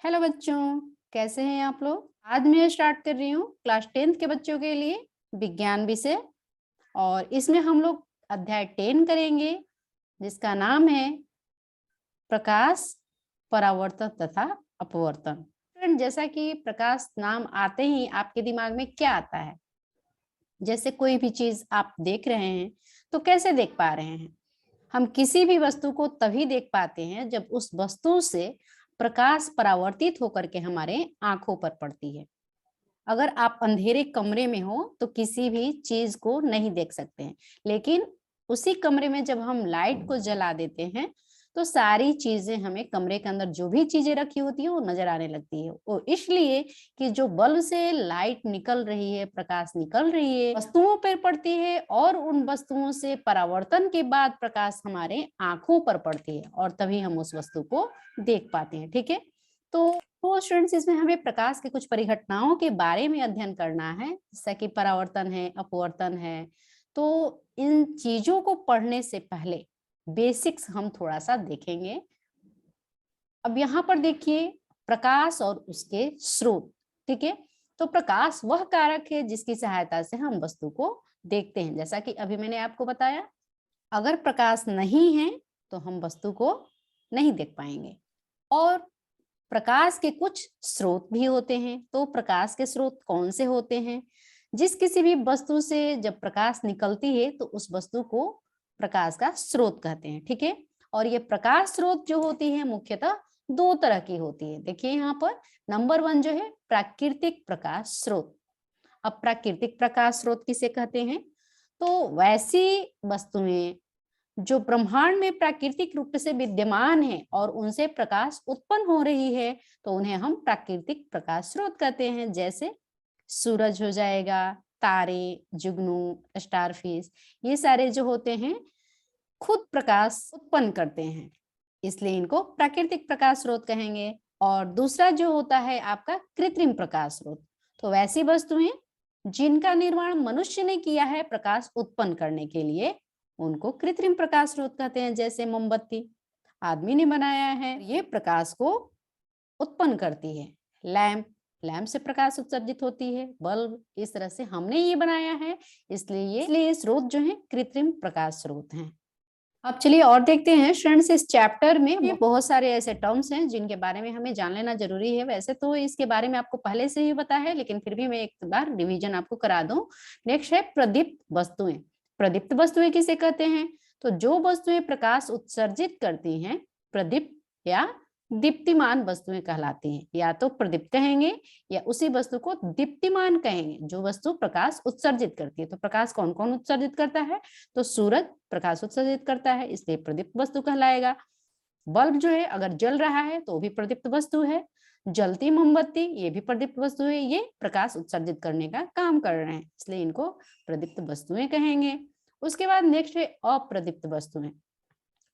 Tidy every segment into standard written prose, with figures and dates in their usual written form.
Hello बच्चों, कैसे हैं आप लोग। आज मैं स्टार्ट कर रही हूँ क्लास 10th के बच्चों के लिए विज्ञान विषय। और इसमें हम लोग अध्याय 10 करेंगे जिसका नाम है प्रकाश, परावर्तन तथा अपवर्तन। फ्रेंड, जैसा कि प्रकाश नाम आते ही आपके दिमाग में क्या आता है। जैसे कोई भी चीज आप देख रहे हैं तो कैसे देख पा रहे हैं। हम किसी भी वस्तु को तभी देख पाते हैं जब उस वस्तु से प्रकाश परावर्तित होकर के हमारे आंखों पर पड़ती है। अगर आप अंधेरे कमरे में हो तो किसी भी चीज को नहीं देख सकते हैं, लेकिन उसी कमरे में जब हम लाइट को जला देते हैं तो सारी चीजें, हमें कमरे के अंदर जो भी चीजें रखी होती है वो नजर आने लगती है। वो इसलिए कि जो बल्ब से लाइट निकल रही है, प्रकाश निकल रही है, वस्तुओं पर पड़ती है और उन वस्तुओं से परावर्तन के बाद प्रकाश हमारे आंखों पर पड़ती है और तभी हम उस वस्तु को देख पाते हैं। ठीक है, तो स्टूडेंट्स, इसमें हमें प्रकाश के कुछ परिघटनाओं के बारे में अध्ययन करना है, जैसा कि परावर्तन है, अपवर्तन है। तो इन चीजों को पढ़ने से पहले बेसिक्स हम थोड़ा सा देखेंगे। अब यहाँ पर देखिए, प्रकाश और उसके स्रोत। ठीक है, तो प्रकाश वह कारक है जिसकी सहायता से हम वस्तु को देखते हैं। जैसा कि अभी मैंने आपको बताया, अगर प्रकाश नहीं है तो हम वस्तु को नहीं देख पाएंगे। और प्रकाश के कुछ स्रोत भी होते हैं। तो प्रकाश के स्रोत कौन से होते हैं? जिस किसी भी वस्तु से जब प्रकाश निकलती है तो उस वस्तु को प्रकाश का स्रोत कहते हैं। ठीक है, और ये प्रकाश स्रोत जो होती है मुख्यतः दो तरह की होती है। देखिए यहाँ पर नंबर 1 जो है प्राकृतिक प्रकाश स्रोत। अब प्राकृतिक प्रकाश स्रोत किसे कहते हैं? तो वैसी वस्तुएं जो ब्रह्मांड में प्राकृतिक रूप से विद्यमान है और उनसे प्रकाश उत्पन्न हो रही है, तो उन्हें हम प्राकृतिक प्रकाश स्रोत कहते हैं। जैसे सूरज हो जाएगा, तारे, जुगनू, स्टारफिश, ये सारे जो होते हैं खुद प्रकाश उत्पन्न करते हैं, इसलिए इनको प्राकृतिक प्रकाश स्रोत कहेंगे। और दूसरा जो होता है आपका कृत्रिम प्रकाश स्रोत। तो वैसी वस्तुएं जिनका निर्माण मनुष्य ने किया है प्रकाश उत्पन्न करने के लिए, उनको कृत्रिम प्रकाश स्रोत कहते हैं। जैसे मोमबत्ती आदमी ने बनाया है, ये प्रकाश को उत्पन्न करती है। लैंप, लैंप से प्रकाश उत्सर्जित होती है। बल्ब, इस तरह से हमने ये बनाया है, इसलिए ये स्रोत जो है कृत्रिम प्रकाश स्रोत हैं। अब चलिए और देखते हैं स्टूडेंट्स, इस चैप्टर में बहुत सारे ऐसे टर्म्स हैं जिनके बारे में हमें जान लेना जरूरी है। वैसे तो इसके बारे में आपको पहले से ही पता है, लेकिन फिर भी मैं एक बार रिवीजन आपको करा दूं। नेक्स्ट है प्रदीप्त वस्तुएं। प्रदीप्त वस्तुएं किसे कहते हैं? तो जो वस्तुएं प्रकाश उत्सर्जित करती हैं, प्रदीप्त या दीप्तिमान वस्तुएं कहलाती हैं। या तो प्रदीप्त कहेंगे या उसी वस्तु को दीप्तिमान कहेंगे, जो वस्तु प्रकाश उत्सर्जित करती है। तो प्रकाश कौन कौन उत्सर्जित करता है? तो सूरज प्रकाश उत्सर्जित करता है, इसलिए प्रदीप्त वस्तु कहलाएगा। बल्ब जो है अगर जल रहा है तो भी प्रदीप्त वस्तु है। जलती मोमबत्ती, ये भी प्रदीप्त वस्तु है, ये प्रकाश उत्सर्जित करने का काम कर रहे हैं, इसलिए इनको प्रदीप्त वस्तुएं कहेंगे। उसके बाद नेक्स्ट है अप्रदीप्त वस्तुएं।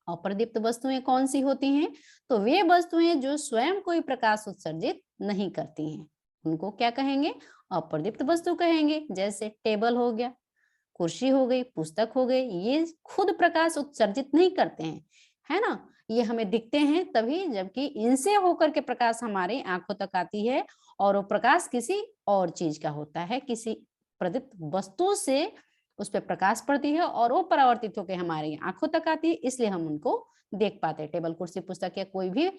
अप्रदीप्त वस्तुएं कौन सी होती हैं? तो वे वस्तुएं जो स्वयं कोई प्रकाश उत्सर्जित नहीं करती हैं, उनको क्या कहेंगे? अप्रदीप्त वस्तु कहेंगे। जैसे टेबल हो गया, कुर्सी हो गई, पुस्तक हो गई, ये खुद प्रकाश उत्सर्जित नहीं करते हैं, है ना। ये हमें दिखते हैं तभी जबकि इनसे होकर के प्रकाश हमारे आंखों तक आती है, और वो प्रकाश किसी और चीज का होता है, किसी प्रदीप्त वस्तु से उस पर प्रकाश पड़ती है और वो परावर्तित होकर हमारी आंखों तक आती है, इसलिए हम उनको देख पाते हैं। टेबल, कुर्सी, पुस्तक या कोई भी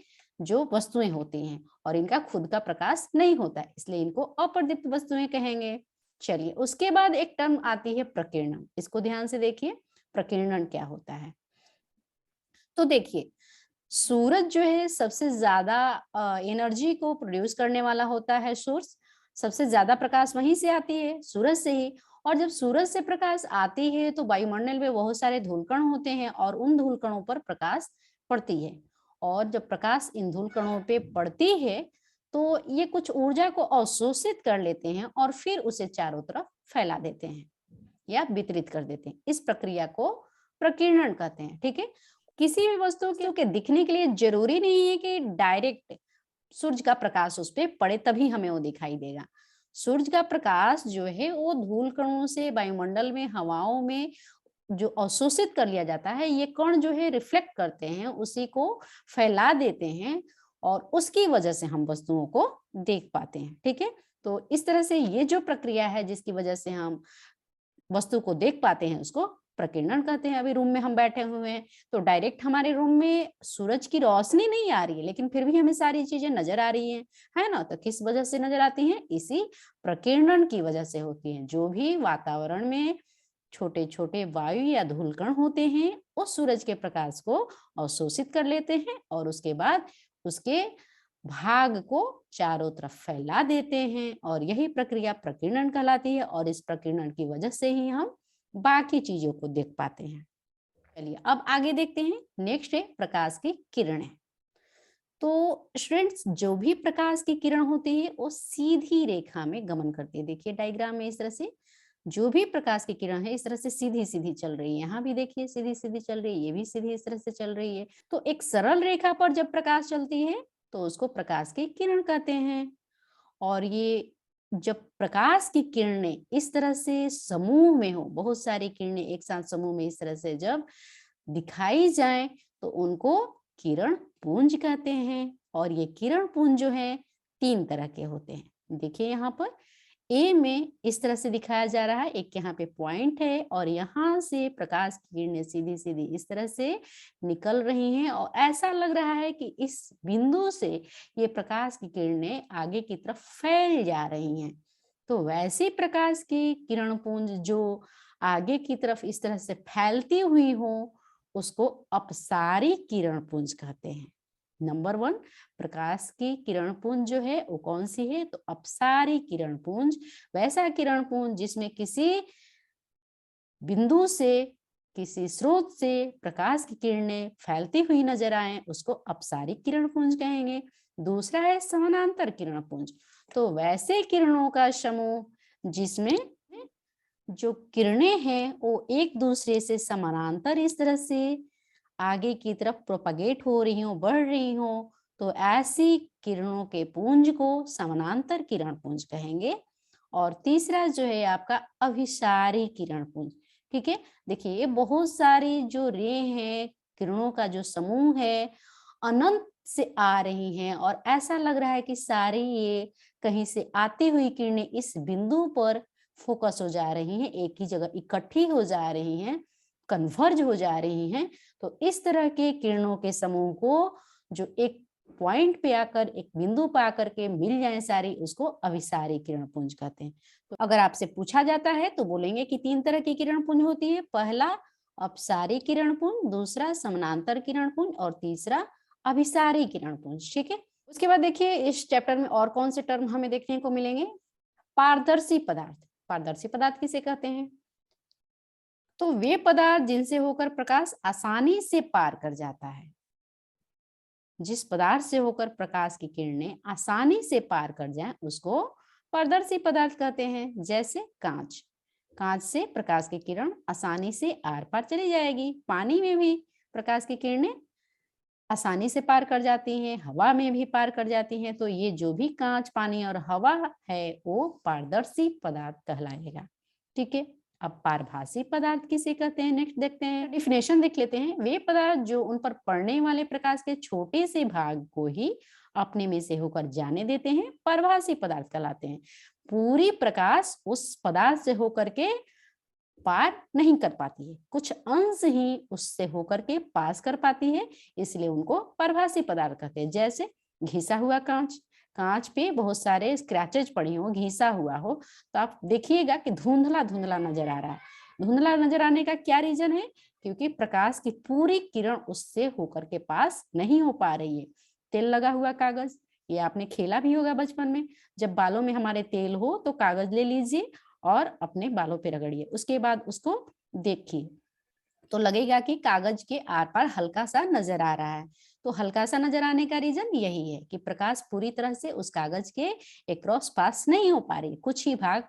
जो वस्तुएं होती हैं, और इनका खुद का प्रकाश नहीं होता है, इसलिए इनको अप्रदीप्त वस्तुएं कहेंगे। चलिए, उसके बाद एक टर्म आती है प्रकीर्णन। इसको ध्यान से देखिए, प्रकीर्णन क्या होता है। तो देखिए, सूरज जो है सबसे ज्यादा एनर्जी को प्रोड्यूस करने वाला होता है सोर्स। सबसे ज्यादा प्रकाश वहीं से आती है, सूरज से ही। और जब सूरज से प्रकाश आती है तो वायुमंडल में बहुत सारे धूलकण होते हैं और उन धूलकणों पर प्रकाश पड़ती है। और जब प्रकाश इन धूलकणों पे पड़ती है तो ये कुछ ऊर्जा को अवशोषित कर लेते हैं और फिर उसे चारों तरफ फैला देते हैं या वितरित कर देते हैं। इस प्रक्रिया को प्रकीर्णन कहते हैं। ठीक है, किसी भी वस्तु के दिखने के लिए जरूरी नहीं है कि डायरेक्ट सूरज का प्रकाश उस पर पड़े तभी हमें वो दिखाई देगा। सूरज का प्रकाश जो है वो धूल कणों से वायुमंडल में, हवाओं में जो अवशोषित कर लिया जाता है, ये कण जो है रिफ्लेक्ट करते हैं, उसी को फैला देते हैं और उसकी वजह से हम वस्तुओं को देख पाते हैं। ठीक है, तो इस तरह से ये जो प्रक्रिया है जिसकी वजह से हम वस्तु को देख पाते हैं उसको प्रकीर्णन कहते हैं। अभी रूम में हम बैठे हुए हैं तो डायरेक्ट हमारे रूम में सूरज की रोशनी नहीं आ रही है, लेकिन फिर भी हमें सारी चीजें नजर आ रही हैं, है ना। तो किस वजह से नजर आती हैं? इसी प्रकीर्णन की वजह से होती है। जो भी वातावरण में छोटे छोटे वायु या धूलकण होते हैं वो सूरज के प्रकाश को अवशोषित कर लेते हैं और उसके बाद उसके भाग को चारों तरफ फैला देते हैं, और यही प्रक्रिया प्रकीर्णन कहलाती है। और इस प्रकीर्णन की वजह से ही हम बाकी चीजों को देख पाते हैं। चलिए अब आगे देखते हैं। नेक्स्ट है प्रकाश की किरणें। तो स्टूडेंट्स, जो भी प्रकाश की किरण होती है वो सीधी रेखा में गमन करती है। देखिए डायग्राम में इस तरह से जो भी प्रकाश की किरण है इस तरह से सीधी सीधी चल रही है। यहाँ भी देखिए सीधी सीधी चल रही है, ये भी सीधी इस तरह से चल रही है। तो एक सरल रेखा पर जब प्रकाश चलती है तो उसको प्रकाश की किरण कहते हैं। और ये जब प्रकाश की किरणें इस तरह से समूह में हो, बहुत सारी किरणें एक साथ समूह में इस तरह से जब दिखाई जाए तो उनको किरण पुंज कहते हैं। और ये किरण पुंज जो है 3 तरह के होते हैं। देखिए यहाँ पर ए में इस तरह से दिखाया जा रहा है, एक यहाँ पे पॉइंट है और यहाँ से प्रकाश की किरणें सीधी सीधी इस तरह से निकल रही हैं और ऐसा लग रहा है कि इस बिंदु से ये प्रकाश की किरणें आगे की तरफ फैल जा रही हैं। तो वैसी प्रकाश की किरण पुंज जो आगे की तरफ इस तरह से फैलती हुई हो उसको अपसारी किरण पुंज कहते हैं। नंबर 1 प्रकाश की किरण पुंज जो है वो कौन सी है? तो अपसारी किरण पुंज। वैसा किरण पुंज जिसमें किसी बिंदु से किसी स्रोत से प्रकाश की किरणें फैलती हुई नजर आए उसको अपसारी किरण पुंज कहेंगे। दूसरा है समानांतर किरण पुंज। तो वैसे किरणों का समूह जिसमें जो किरणें हैं वो एक दूसरे से समानांतर इस तरह से आगे की तरफ प्रोपगेट हो रही हो, बढ़ रही हो, तो ऐसी किरणों के पुंज को समानांतर किरण पुंज कहेंगे। और तीसरा जो है आपका अभिसारी किरण पुंज। ठीक है, देखिए ये बहुत सारी जो रे हैं, किरणों का जो समूह है अनंत से आ रही हैं और ऐसा लग रहा है कि सारी ये कहीं से आती हुई किरणें इस बिंदु पर फोकस हो जा रही हैं, एक ही जगह इकट्ठी हो जा रही हैं, कन्वर्ज हो जा रही हैं। तो इस तरह के किरणों के समूह को जो एक पॉइंट पे आकर एक बिंदु पे आकर के मिल जाए सारी, उसको अभिसारी किरण पुंज कहते हैं। तो अगर आपसे पूछा जाता है तो बोलेंगे कि 3 तरह की किरण पुंज होती है। पहला अपसारी किरण पुंज, दूसरा समानांतर किरण पुंज और तीसरा अभिसारी किरण पुंज। ठीक है, उसके बाद देखिए इस चैप्टर में और कौन से टर्म हमें देखने को मिलेंगे। पारदर्शी पदार्थ। पारदर्शी पदार्थ किसे कहते हैं? तो वे पदार्थ जिनसे होकर प्रकाश आसानी से पार कर जाता है। जिस पदार्थ से होकर प्रकाश की किरणें आसानी से पार कर जाएं उसको पारदर्शी पदार्थ कहते हैं। जैसे कांच। कांच से प्रकाश की किरण आसानी से आर पार चली जाएगी। पानी में भी प्रकाश की किरणें आसानी से पार कर जाती हैं, हवा में भी पार कर जाती हैं। तो ये जो भी कांच, पानी और हवा है वो पारदर्शी पदार्थ कहलाएगा। ठीक है, अब पारभासी पदार्थ किसे कहते हैं नेक्स्ट देखते हैं। डिफिनेशन देख लेते हैं। वे पदार्थ जो उन पर पड़ने वाले प्रकाश के छोटे से भाग को ही अपने में से होकर जाने देते हैं पारभासी पदार्थ कहलाते हैं। पूरी प्रकाश उस पदार्थ से होकर के पार नहीं कर पाती है, कुछ अंश ही उससे होकर के पास कर पाती है, इसलिए उनको पारभासी पदार्थ कहते हैं। जैसे घिसा हुआ कांच। कांच पे बहुत सारे स्क्रैचेज पड़ी हो, घिसा हुआ हो, तो आप देखिएगा कि धुंधला धुंधला नजर आ रहा है। धुंधला नजर आने का क्या रीजन है? क्योंकि प्रकाश की पूरी किरण उससे होकर के पास नहीं हो पा रही है। तेल लगा हुआ कागज, ये आपने खेला भी होगा बचपन में। जब बालों में हमारे तेल हो तो कागज ले लीजिए और अपने बालों पे रगड़िए, उसके बाद उसको देखिए तो लगेगा कि कागज के आर पार हल्का सा नजर आ रहा है। तो हल्का सा नजर आने का रीजन यही है कि प्रकाश पूरी तरह से उस कागज के एक्रॉस पास नहीं हो पा रही, कुछ ही भाग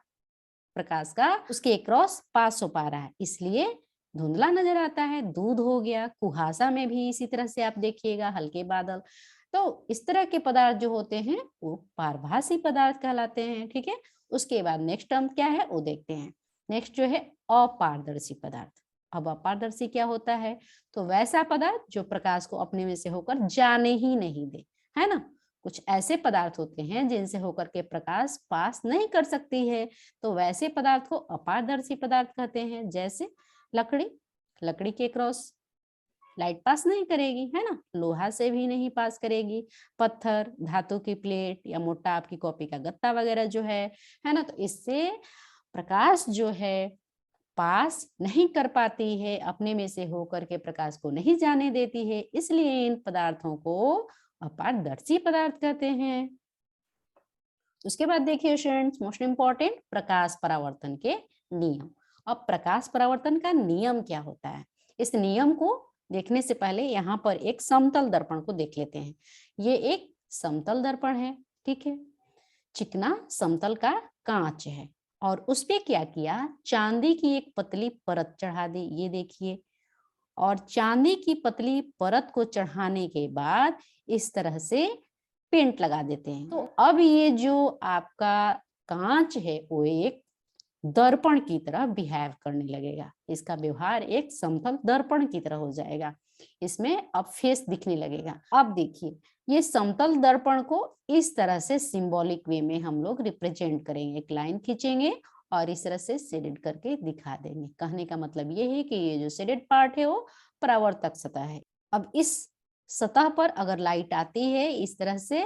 प्रकाश का उसके एक्रॉस पास हो पा रहा है, इसलिए धुंधला नजर आता है। दूध हो गया, कुहासा में भी इसी तरह से आप देखिएगा, हल्के बादल। तो इस तरह के पदार्थ जो होते हैं वो पारभासी पदार्थ कहलाते हैं। ठीक है, उसके बाद नेक्स्ट टर्म क्या है वो देखते हैं। नेक्स्ट जो है अपारदर्शी पदार्थ। अब अपारदर्शी क्या होता है? तो वैसा पदार्थ जो प्रकाश को अपने में से होकर जाने ही नहीं दे, है ना। कुछ ऐसे पदार्थ होते हैं जिनसे होकर के प्रकाश पास नहीं कर सकती है, तो वैसे पदार्थ को अपारदर्शी पदार्थ कहते हैं। जैसे लकड़ी, लकड़ी के क्रॉस लाइट पास नहीं करेगी, है ना, लोहा से भी नहीं पास करेगी। पत्थर, धातु की प्लेट या मोटा आपकी कॉपी का गत्ता वगैरह जो है ना, तो इससे प्रकाश जो है पास नहीं कर पाती है, अपने में से होकर के प्रकाश को नहीं जाने देती है, इसलिए इन पदार्थों को अपारदर्शी पदार्थ कहते हैं। उसके बाद देखिए स्टूडेंट्स, मोस्ट इंपॉर्टेंट, प्रकाश परावर्तन के नियम। अब प्रकाश परावर्तन का नियम क्या होता है, इस नियम को देखने से पहले यहाँ पर एक समतल दर्पण को देख लेते हैं। ये एक समतल दर्पण है, ठीक है, चिकना समतल का कांच है, और उस पे क्या किया, चांदी की एक पतली परत चढ़ा दी, ये देखिए। और चांदी की पतली परत को चढ़ाने के बाद इस तरह से पेंट लगा देते हैं। तो अब ये जो आपका कांच है वो एक दर्पण की तरह बिहेव करने लगेगा, इसका व्यवहार एक समतल दर्पण की तरह हो जाएगा, इसमें अब फेस दिखने लगेगा। अब देखिए, ये समतल दर्पण को इस तरह से सिंबॉलिक वे में हम लोग रिप्रेजेंट करेंगे, एक लाइन खींचेंगे और इस तरह से शेडेड करके दिखा देंगे। कहने का मतलब ये है कि ये जो शेडेड पार्ट है वो परावर्तक सतह है। अब इस सतह पर अगर लाइट आती है इस तरह से,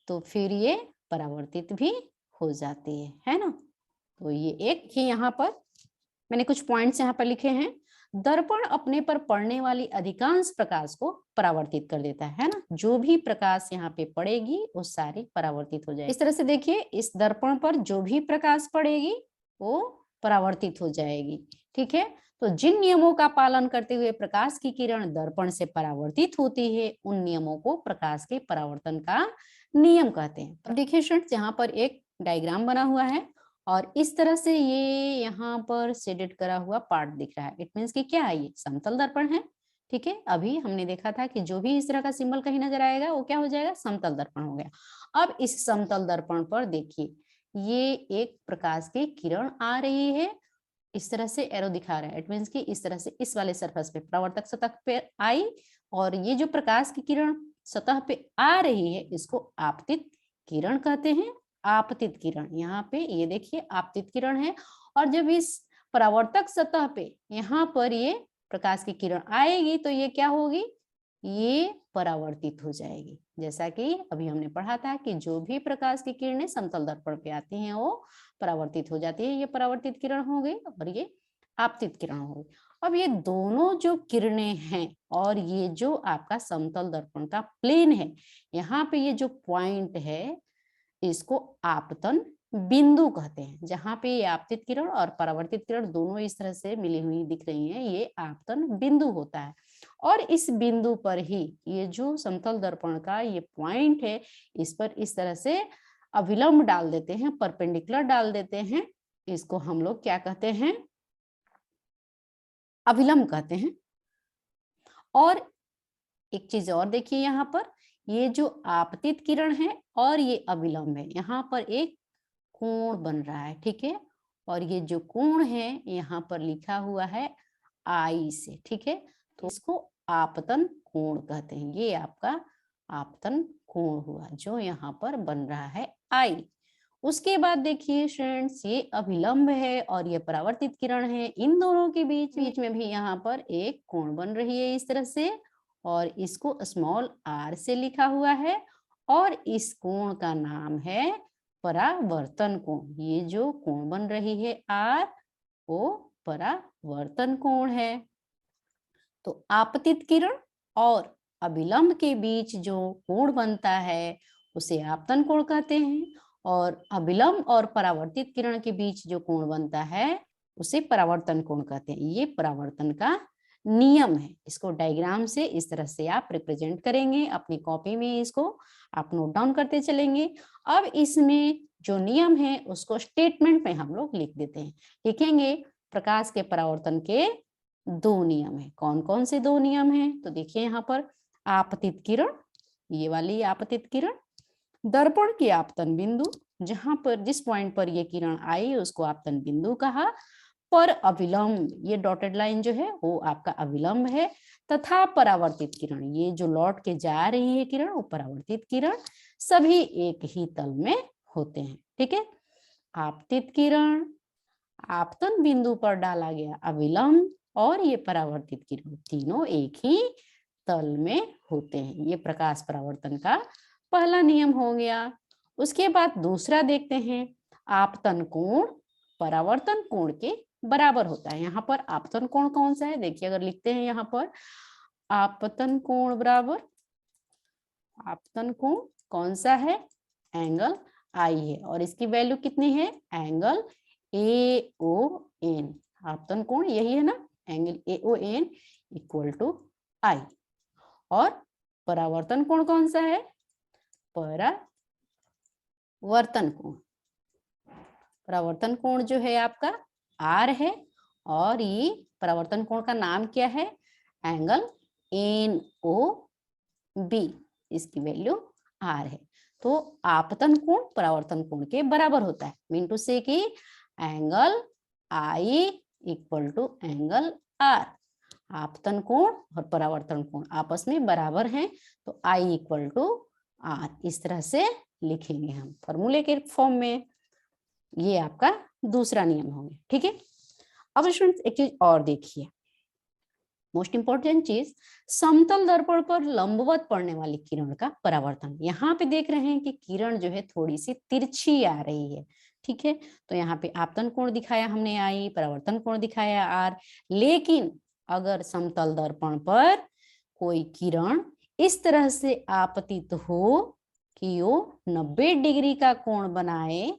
तो फिर ये परावर्तित भी हो जाती है ना। तो ये एक ही यहाँ पर मैंने कुछ पॉइंट्स यहाँ पर लिखे हैं। दर्पण अपने पर पड़ने वाली अधिकांश प्रकाश को परावर्तित कर देता है ना, जो भी प्रकाश यहाँ पे पड़ेगी वो सारी परावर्तित हो जाएगी। इस तरह से देखिए, इस दर्पण पर जो भी प्रकाश पड़ेगी वो परावर्तित हो जाएगी, ठीक है। तो जिन नियमों का पालन करते हुए प्रकाश की किरण दर्पण से परावर्तित होती है, उन नियमों को प्रकाश के परावर्तन का नियम कहते हैं। अब देखिए स्टूडेंट्स, यहाँ पर एक डायग्राम बना हुआ है और इस तरह से ये यहाँ पर शेडेड करा हुआ पार्ट दिख रहा है। इट मीन्स कि क्या है, ये समतल दर्पण है, ठीक है। अभी हमने देखा था कि जो भी इस तरह का सिंबल कहीं नजर आएगा वो क्या हो जाएगा, समतल दर्पण हो गया। अब इस समतल दर्पण पर देखिए, ये एक प्रकाश की किरण आ रही है, इस तरह से एरो दिखा रहा है। इट मीन्स कि इस तरह से इस वाले सरफेस पे परावर्तक सतह पे आई, और ये जो प्रकाश की किरण सतह पे आ रही है इसको आपतित किरण कहते हैं। आपतित किरण, यहाँ पे ये देखिए आपतित किरण है, और जब इस परावर्तक सतह पे यहाँ पर ये प्रकाश की किरण आएगी तो ये क्या होगी, ये परावर्तित हो जाएगी। जैसा कि अभी हमने पढ़ा था कि जो भी प्रकाश की किरणें समतल दर्पण पे आती हैं वो परावर्तित हो जाती है, ये परावर्तित किरण हो गई और ये आपतित किरण हो गई। अब ये दोनों जो किरणें हैं और ये जो आपका समतल दर्पण का प्लेन है, यहाँ पे ये जो पॉइंट है इसको आपतन बिंदु कहते हैं। जहां पे ये आपतित किरण और परावर्तित किरण दोनों इस तरह से मिली हुई दिख रही हैं, ये आपतन बिंदु होता है। और इस बिंदु पर ही ये जो समतल दर्पण का ये पॉइंट है, इस पर इस तरह से अविलंब डाल देते हैं, परपेंडिकुलर डाल देते हैं। इसको हम लोग क्या कहते हैं, अविलंब कहते हैं। और एक चीज और देखिए, यहाँ पर ये जो आपतित किरण है और ये अविलंब है, यहाँ पर एक कोण बन रहा है, ठीक है। और ये जो कोण है यहाँ पर लिखा हुआ है आई से, ठीक है। तो इसको आपतन कोण कहते हैं। ये आपका आपतन कोण हुआ जो यहाँ पर बन रहा है आई। उसके बाद देखिए फ्रेंड्स, ये अभिलंब है और ये परावर्तित किरण है, इन दोनों के बीच में भी यहाँ पर एक कोण बन रही है इस तरह से, और इसको स्मॉल आर से लिखा हुआ है, और इस कोण का नाम है परावर्तन कोण। ये जो कोण बन रही है आर, वो परावर्तन कोण है। तो आपतित किरण और अभिलंब के बीच जो कोण बनता है उसे आपतन कोण कहते हैं, और अभिलंब और परावर्तित किरण के बीच जो कोण बनता है उसे परावर्तन कोण कहते हैं। ये परावर्तन का नियम है। इसको डायग्राम से इस तरह से आप रिप्रेजेंट करेंगे, अपनी कॉपी में इसको आप नोट डाउन करते चलेंगे। अब इसमें जो नियम है उसको स्टेटमेंट में हम लोग लिख देते हैं। लिखेंगे प्रकाश के परावर्तन के दो नियम है। कौन कौन से दो नियम हैं, तो देखिए यहाँ पर आपतित किरण, ये वाली आपतित किरण, दर्पण की आपतन बिंदु, जहां पर जिस पॉइंट पर ये किरण आई उसको आपतन बिंदु कहा, पर अविलंब, ये डॉटेड लाइन जो है वो आपका अविलंब है, तथा परावर्तित किरण, ये जो लौट के जा रही है किरण वो परावर्तित किरण, सभी एक ही तल में होते हैं। ठीक है, आपतित किरण आपतन बिंदु पर डाला गया अविलंब और ये परावर्तित किरण तीनों एक ही तल में होते हैं। ये प्रकाश परावर्तन का पहला नियम हो गया। उसके बाद दूसरा देखते हैं, आपतन कोण परावर्तन कोण के बराबर होता है। यहाँ पर आपतन कोण कौन सा है, देखिए अगर लिखते हैं यहाँ पर आपतन कोण बराबर, आपतन कोण कौन सा है, एंगल आई है और इसकी वैल्यू कितनी है, एंगल AON, आपतन कोण यही है ना, एंगल AON इक्वल टू आई। और परावर्तन कोण कौन सा है, परावर्तन कोण, परावर्तन कोण जो है आपका R है और ये परावर्तन कोण का नाम क्या है, एंगल NOB, इसकी वैल्यू R है। तो आपतन कोण परावर्तन कोण के बराबर होता है, मीन टू से कि angle I equal to angle R, आपतन कोण और परावर्तन कोण आपस में बराबर हैं, तो I इक्वल टू R इस तरह से लिखेंगे हम फॉर्मूले के फॉर्म में। ये आपका दूसरा नियम हो गया। ठीक है, अब स्टूडेंट्स एक चीज और देखिए, मोस्ट इंपॉर्टेंट चीज, समतल दर्पण पर लंबवत पड़ने वाली किरण का परावर्तन। यहाँ पे देख रहे हैं कि किरण जो है थोड़ी सी तिरछी आ रही है। ठीक है, तो यहाँ पे आपतन कोण दिखाया हमने आई, परावर्तन कोण दिखाया आर, लेकिन अगर समतल दर्पण पर कोई किरण इस तरह से आपतित हो कि वो 90 डिग्री का कोण बनाए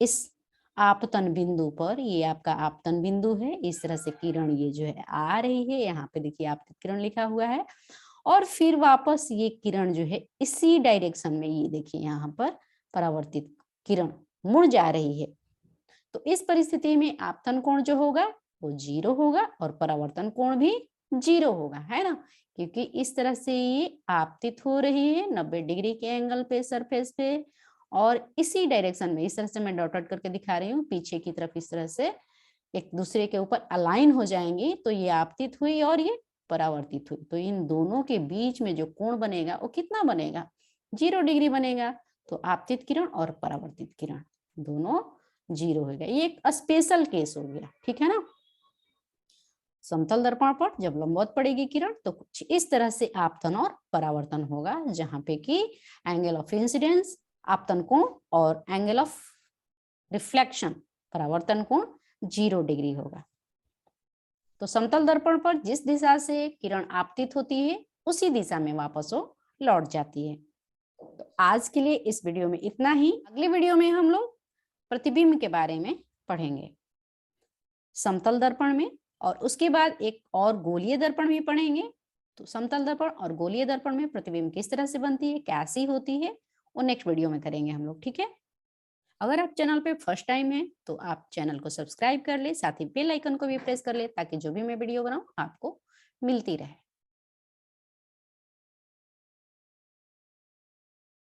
इस आपतन बिंदु पर, ये आपका आपतन बिंदु है, इस तरह से किरण ये जो है आ रही है, यहाँ पे देखिए आपतित किरण लिखा हुआ है, और फिर वापस ये किरण जो है इसी डायरेक्शन में, ये देखिए यहाँ पर परावर्तित किरण मुड़ जा रही है। तो इस परिस्थिति में आपतन कोण जो होगा वो 0 होगा और परावर्तन कोण भी 0 होगा, है ना, क्योंकि इस तरह से ये आपतित हो रही है 90 डिग्री के एंगल पे सरफेस पे, और इसी डायरेक्शन में, इस तरह से मैं डॉट डॉट करके दिखा रही हूँ, पीछे की तरफ इस तरह से एक दूसरे के ऊपर अलाइन हो जाएंगी, तो ये आपतित हुई और ये परावर्तित हुई, तो इन दोनों के बीच में जो कोण बनेगा वो कितना बनेगा, 0 डिग्री बनेगा। तो आपतित किरण और परावर्तित किरण दोनों 0 हो गया। ये एक स्पेशल केस हो गया। ठीक है ना, समतल दर्पण पर जब लंबवत पड़ेगी किरण तो कुछ इस तरह से आपतन और परावर्तन होगा, जहां पे कि एंगल ऑफ इंसिडेंस आपतन कोण और एंगल ऑफ रिफ्लेक्शन परावर्तन कोण 0 डिग्री होगा। तो समतल दर्पण पर जिस दिशा से किरण आपतित होती है उसी दिशा में वापस वो लौट जाती है। तो आज के लिए इस वीडियो में इतना ही। अगले वीडियो में हम लोग प्रतिबिंब के बारे में पढ़ेंगे समतल दर्पण में, और उसके बाद एक और गोलीय दर्पण भी पढ़ेंगे। तो समतल दर्पण और गोलीय दर्पण में प्रतिबिंब किस तरह से बनती है, कैसी होती है, वो नेक्स्ट वीडियो में करेंगे हम लोग। ठीक है, अगर आप चैनल पे फर्स्ट टाइम है तो आप चैनल को सब्सक्राइब कर ले, साथ ही बेल आइकन को भी प्रेस कर ले, ताकि जो भी मैं वीडियो बनाऊं आपको मिलती रहे।